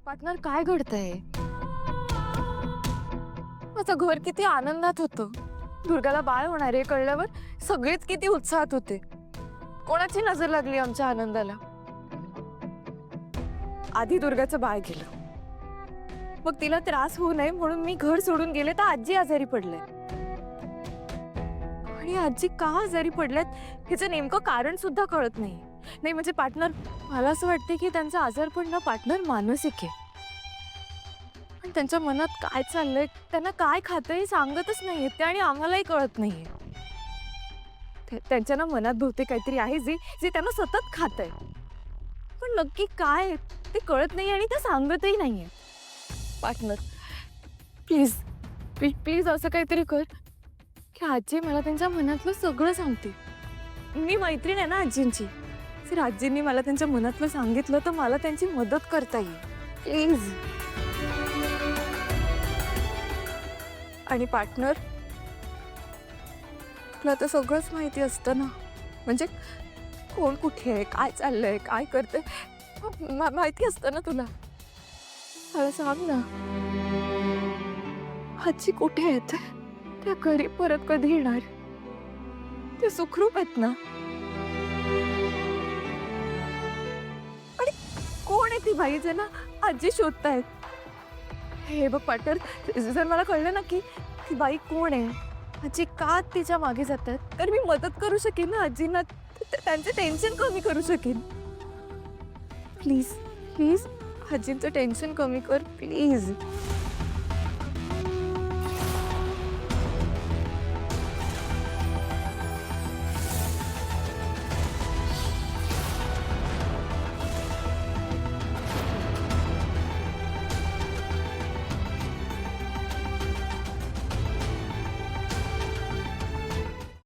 Partner काय घडतंय? माझं घर किती आनंदात होतं. दुर्गाला बाळ होणार आहे कळल्यावर सगळेच किती उत्साहात होते. कोणाची नजर लागली आमच्या आनंदाला? आधी दुर्गाचं बाळ गेलं, मग तिला त्रास होऊ नये म्हणून मी घर सोडून गेले तर आजी आजारी पडले. आणि आजी का आजारी पडल्यात ह्याचं नेमकं कारण सुद्धा कळत नाही. नाही म्हणजे पार्टनर, मला असं वाटते की त्यांचा आजारपण ना पार्टनर मानसिक आहे. आणि त्यांच्या मनात काय चाललंय, त्यांना काय खातंय हे सांगतच नाहीये ते आणि आम्हालाही कळत नाहीये. त्यांच्या ना मनात बहुतेक काहीतरी आहे जे जे त्यांना सतत खातंय, पण नक्की काय ते कळत नाही आणि ते सांगतही नाहीये. पार्टनर प्लीज प्लीज असं काहीतरी कर की आजी मला त्यांच्या मनातलं सगळं सांगते. मी मैत्रीण आहे ना आजींची. जर आजींनी मला त्यांच्या मनातलं सांगितलं तर मला त्यांची मदत करता येईल. प्लीज. आणि पार्टनर, तुला तर सगळंच माहिती असतं ना, म्हणजे कोण कुठे आहे, काय चाललंय, काय करतंय माहिती असतं ना तुला. मला सांग ना, आजी कुठे आहेत? त्या घरी परत कधी येणार? ते सुखरूप आहेत ना? आणि कोण आहे ती बाई जे ना आजी शोधतायत? हे बघ पार्टनर, जर मला कळलं ना की ती बाई कोण आहे, आजी का तिच्या मागे जातात, तर मी मदत करू शकेन ना आजींना, त्यांचे टेन्शन कमी करू शकेन. प्लीज प्लीज आजींचं टेन्शन कमी कर प्लीज.